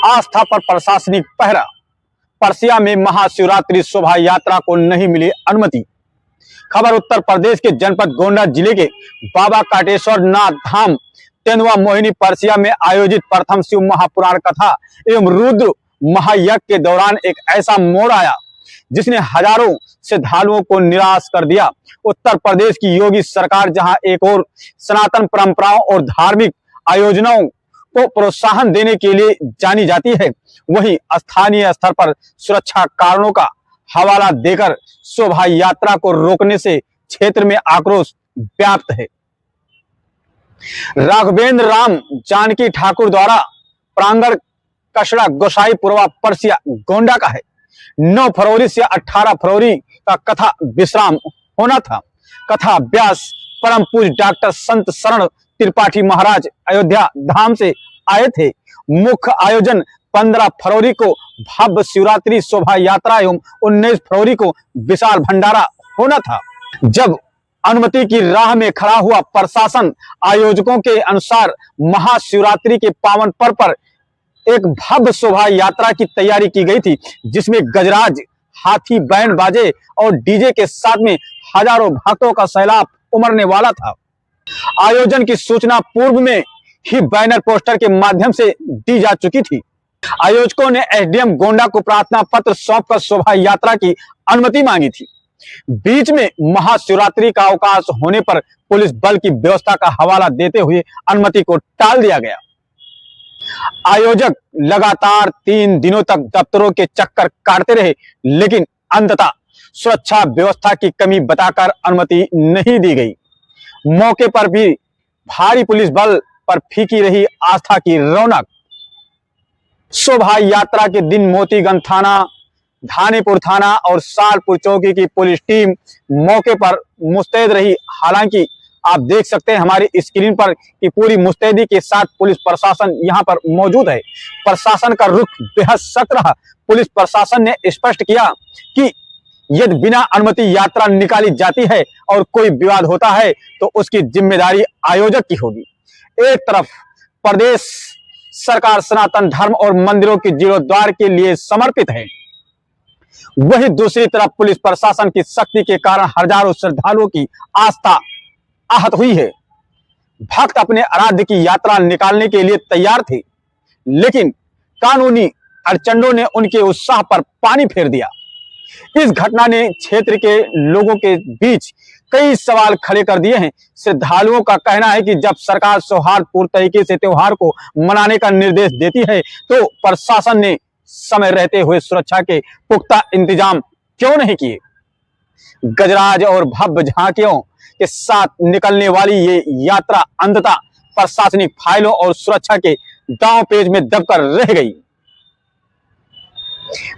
आस्था पर प्रशासनिक पहरा। परसिया में महाशिवरात्रि शोभा यात्रा को नहीं मिली अनुमति। खबर उत्तर प्रदेश के जनपद गोंडा जिले के बाबा काटेश्वर नाथ धाम तेंदुआ मोहिनी परसिया में आयोजित प्रथम शिव महापुराण कथा एवं रुद्र महायज्ञ के दौरान एक ऐसा मोड़ आया जिसने हजारों श्रद्धालुओं को निराश कर दिया। उत्तर प्रदेश की योगी सरकार जहां एक और सनातन परंपराओं और धार्मिक आयोजनों को प्रोत्साहन देने के लिए जानी जाती है, वहीं स्थानीय स्तर पर सुरक्षा कारणों का हवाला देकर शोभा यात्रा को रोकने से क्षेत्र में आक्रोश व्याप्त है। राघवेंद्र राम जानकी ठाकुर द्वारा प्रांगण कचड़ा गोसाईपुरवा परसिया गोंडा का है। 9 फरवरी से 18 फरवरी का कथा विश्राम होना था। कथा व्यास परम पूज्य डॉक्टर संत शरण त्रिपाठी महाराज अयोध्या धाम से आए थे। मुख्य आयोजन 15 फरवरी को भव्य शिवरात्रि शोभा यात्रा एवं 19 फरवरी को विशाल भंडारा होना था। जब अनुमति की राह में खड़ा हुआ प्रशासन, आयोजकों के अनुसार महाशिवरात्रि के पावन पर्व पर एक भव्य शोभा यात्रा की तैयारी की गई थी, जिसमें गजराज, हाथी, बैंड बाजे और डीजे के साथ में हजारों भक्तों का सैलाब उमड़ने वाला था। आयोजन की सूचना पूर्व में ही बैनर पोस्टर के माध्यम से दी जा चुकी थी। आयोजकों ने एसडीएम गोंडा को प्रार्थना पत्र सौंपकर शोभा यात्रा की अनुमति मांगी थी। बीच में महाशिवरात्रि का अवकाश होने पर पुलिस बल की व्यवस्था का हवाला देते हुए अनुमति को टाल दिया गया। आयोजक लगातार 3 दिनों तक दफ्तरों के चक्कर काटते रहे, लेकिन अंततः सुरक्षा व्यवस्था की कमी बताकर अनुमति नहीं दी गई। मौके पर भी भारी पुलिस बल पर फीकी रही आस्था की रौनक। शोभा यात्रा के दिन मोतीगंज थाना, धानेपुर थाना और सालपुर चौकी की पुलिस टीम मौके पर मुस्तैद रही। हालांकि आप देख सकते हैं हमारी स्क्रीन पर कि पूरी मुस्तैदी के साथ पुलिस प्रशासन यहां पर मौजूद है। प्रशासन का रुख बेहद सख्त रहा। पुलिस प्रशासन ने स्पष्ट किया कि यदि बिना अनुमति यात्रा निकाली जाती है और कोई विवाद होता है तो उसकी जिम्मेदारी आयोजक की होगी। एक तरफ प्रदेश सरकार सनातन धर्म और मंदिरों के जीर्णोद्धार के लिए समर्पित है, वहीं दूसरी तरफ पुलिस प्रशासन की सख्ती के कारण हजारों श्रद्धालुओं की आस्था आहत हुई है। भक्त अपने आराध्य की यात्रा निकालने के लिए तैयार थे, लेकिन कानूनी अड़चनों ने उनके उत्साह पर पानी फेर दिया। इस घटना ने क्षेत्र के लोगों के बीच कई सवाल खड़े कर दिए हैं। श्रद्धालुओं का कहना है कि जब सरकार सौहार्दपूर्ण तरीके से त्योहार को मनाने का निर्देश देती है तो प्रशासन ने समय रहते हुए सुरक्षा के पुख्ता इंतजाम क्यों नहीं किए। गजराज और भव्य झांकियों के साथ निकलने वाली ये यात्रा अंततः प्रशासनिक फाइलों और सुरक्षा के दांव पेच में दबकर रह गई।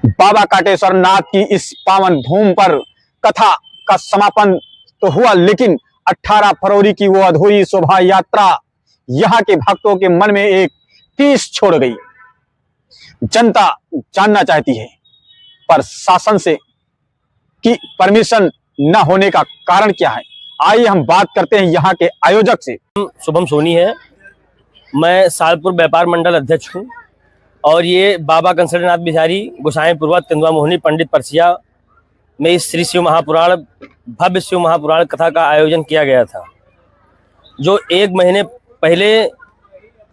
बाबा काटेश्वर नाथ की इस पावन भूमि पर कथा का समापन तो हुआ, लेकिन 18 फरवरी की वो अधूरी शोभा यात्रा यहाँ के भक्तों के मन में एक टीस छोड़ गई। जनता जानना चाहती है प्रशासन से कि परमिशन न होने का कारण क्या है। आइए हम बात करते हैं यहाँ के आयोजक से। शुभम सोनी है, मैं सालपुर व्यापार मंडल अध्यक्ष हूँ और ये बाबा कंसलनाथ बिहारी गोसाईपुरवा तेंदुआ मोहिनी पंडित परसिया में इस श्री शिव महापुराण भव्य शिव महापुराण कथा का आयोजन किया गया था, जो 1 महीने पहले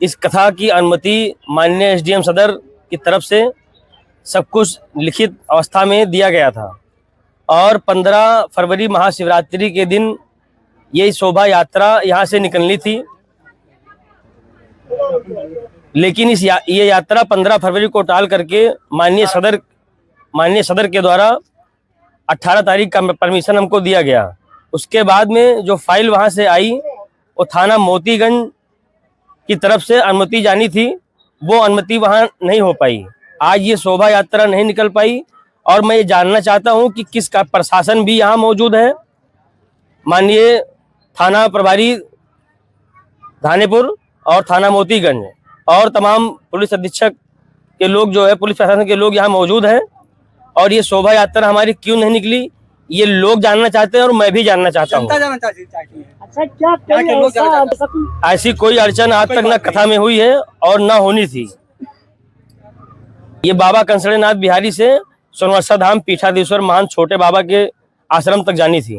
इस कथा की अनुमति माननीय एसडीएम सदर की तरफ से सब कुछ लिखित अवस्था में दिया गया था और 15 फरवरी महाशिवरात्रि के दिन ये शोभा यात्रा यहाँ से निकलनी थी, लेकिन ये यात्रा 15 फरवरी को टाल करके माननीय सदर के द्वारा 18 तारीख का परमिशन हमको दिया गया। उसके बाद में जो फाइल वहाँ से आई वो थाना मोतीगंज की तरफ से अनुमति जानी थी, वो अनुमति वहाँ नहीं हो पाई। आज ये शोभा यात्रा नहीं निकल पाई और मैं ये जानना चाहता हूँ कि किसका प्रशासन भी यहाँ मौजूद है। माननीय थाना प्रभारी धानेपुर और थाना मोतीगंज और तमाम पुलिस अधीक्षक के लोग जो है, पुलिस प्रशासन के लोग यहाँ मौजूद हैं और ये शोभा यात्रा हमारी क्यों नहीं निकली ये लोग जानना चाहते हैं और मैं भी जानना चाहता हूँ। अच्छा, क्या ऐसी कोई अड़चन आज तक न कथा में हुई है और न होनी थी। ये बाबा कंसड़ेनाथ बिहारी से सोनवर्षा धाम पीठाधीश्वर महान छोटे बाबा के आश्रम तक जानी थी।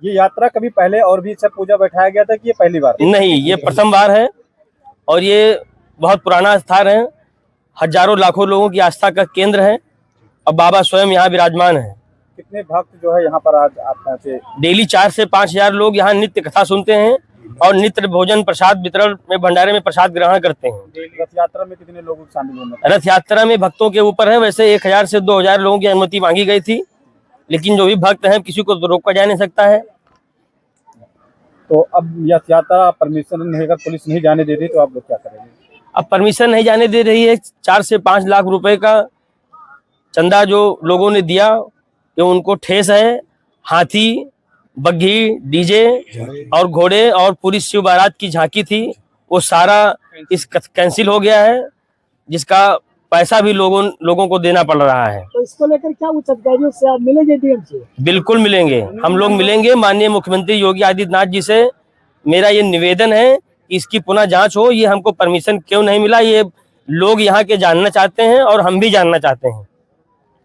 ये यात्रा कभी पहले और भी सब पूजा बैठाया गया था कि ये पहली बार? नहीं, ये प्रथम बार है और ये बहुत पुराना स्थान है, हजारों लाखों लोगों की आस्था का केंद्र है और बाबा स्वयं यहाँ विराजमान है। कितने भक्त जो है यहाँ पर आज आप पहुँचे? डेली 4 से 5 हजार लोग यहाँ नित्य कथा सुनते हैं और नित्य भोजन प्रसाद वितरण में भंडारे में प्रसाद ग्रहण करते हैं। रथ यात्रा में कितने लोग शामिल होंगे? रथ यात्रा में भक्तों के ऊपर है, वैसे 1000 से 2000 लोगों की अनुमति मांगी गई थी, लेकिन जो भी भक्त हैं किसी को तो रोका जा नहीं सकता है। तो अब यह यात्रा परमिशन नहीं, अगर पुलिस नहीं जाने दे रही तो आप लोग क्या करेंगे? अब परमिशन नहीं जाने दे रही है। 4 से 5 लाख रुपए का चंदा जो लोगों ने दिया, ये उनको ठेस है। हाथी, बग्घी, डीजे और घोड़े और पूरी शिव बारात की झांकी थी, वो सारा इस कैंसिल हो गया है, जिसका पैसा भी लोगों को देना पड़ रहा है। तो इसको लेकर क्या उच्च अधिकारियों से आप मिलेंगे डीएम से? बिल्कुल मिलेंगे, हम लोग मिलेंगे। माननीय मुख्यमंत्री योगी आदित्यनाथ जी से मेरा ये निवेदन है कि इसकी पुनः जांच हो। ये हमको परमिशन क्यों नहीं मिला, ये लोग यहाँ के जानना चाहते हैं और हम भी जानना चाहते हैं,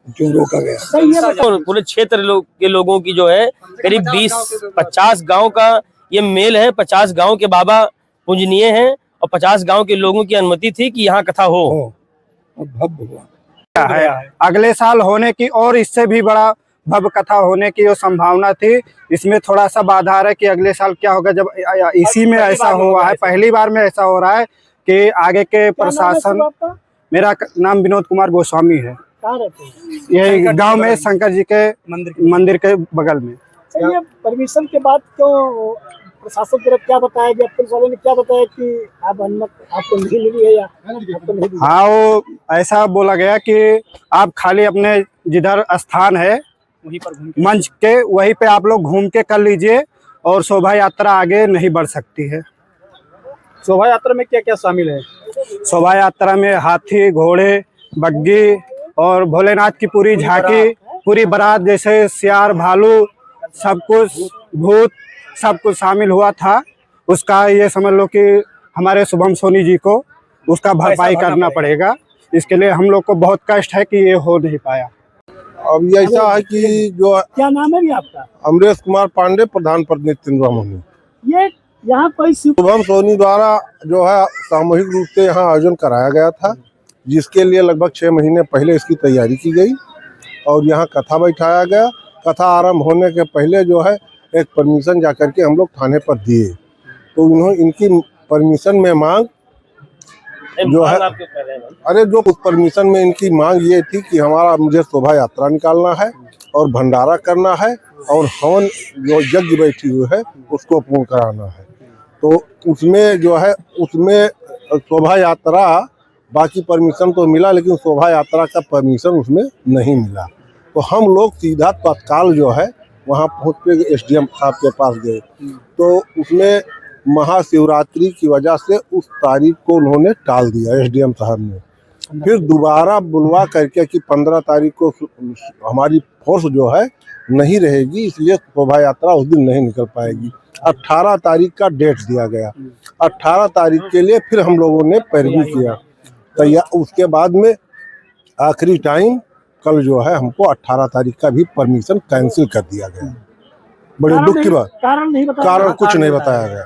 क्यों रोका गया। और पूरे क्षेत्र के लोगों की जो है करीब 20-50 गांव का ये मेल है। 50 गांव के बाबा पूजनीय हैं और 50 गांव के लोगों की अनुमति थी कि यहाँ कथा हो। भव्य हुआ है। अगले साल होने की और इससे भी बड़ा भव्य कथा होने की जो संभावना थी, इसमें थोड़ा सा बाधा आ रहा है कि अगले साल क्या होगा। जब इसी में ऐसा हुआ है, पहली बार में ऐसा हो रहा है कि आगे के प्रशासन। मेरा नाम विनोद कुमार गोस्वामी है। कहाँ रहते हैं? यही गांव में शंकर जी के मंदिर के बगल में। ये परमिशन के बाद क्यों प्रशासन तरफ क्या बताया गया, पुलिस वाले ने क्या बताया कि आप अनुमति आपको नहीं मिली है या आपको नहीं मिली? हाँ, वो ऐसा बोला गया कि आप खाली अपने जिधर स्थान है वहीं पर मंच के, वहीं पे आप लोग घूम के कर लीजिए और शोभा यात्रा आगे नहीं बढ़ सकती है। शोभा यात्रा में क्या क्या शामिल है? शोभा यात्रा में हाथी, घोड़े, बग्घी और भोलेनाथ की पूरी झांकी, पूरी बारात, जैसे सियार, भालू, सब कुछ, भूत, सब कुछ शामिल हुआ था। उसका ये समझ लो कि हमारे शुभम सोनी जी को उसका भरपाई करना पड़ेगा। इसके लिए हम लोग को बहुत कष्ट है कि ये हो नहीं पाया। अब ये ऐसा है कि जो क्या नाम है भी आपका? अमरेश कुमार पांडे, प्रधान प्रतिनिधि तिंद्रामोहनी। ये यहाँ कोई शुभम सोनी द्वारा जो है सामूहिक रूप से यहाँ आयोजन कराया गया था, जिसके लिए लगभग 6 महीने पहले इसकी तैयारी की गई और यहाँ कथा बैठाया गया। कथा आरंभ होने के पहले जो है एक परमिशन जाकर के हम लोग थाने पर दिए, तो उन्होंने इनकी परमिशन में मांग जो है, अरे जो उस परमिशन में इनकी मांग ये थी कि मुझे शोभा यात्रा निकालना है और भंडारा करना है और हवन जो यज्ञ बैठी हुई है उसको पूर्ण कराना है। तो उसमें जो है, उसमें शोभा यात्रा, बाकी परमिशन तो मिला लेकिन शोभा यात्रा का परमिशन उसमें नहीं मिला। तो हम लोग सीधा तत्काल जो है वहाँ पहुँच के एसडीएम साहब के पास गए, तो उसमें महाशिवरात्रि की वजह से उस तारीख को उन्होंने टाल दिया एसडीएम साहब ने। फिर दोबारा बुलवा करके कि 15 तारीख को हमारी फोर्स जो है नहीं रहेगी, इसलिए शोभा यात्रा उस दिन नहीं निकल पाएगी। 18 तारीख का डेट दिया गया। 18 तारीख के लिए फिर हम लोगों ने पैरवी किया, तो उसके बाद में आखिरी टाइम कल जो है हमको 18 तारीख का भी परमिशन कैंसिल कर दिया गया। बड़े दुख की बात, कारण नहीं बताया, कारण कुछ नहीं बताया गया।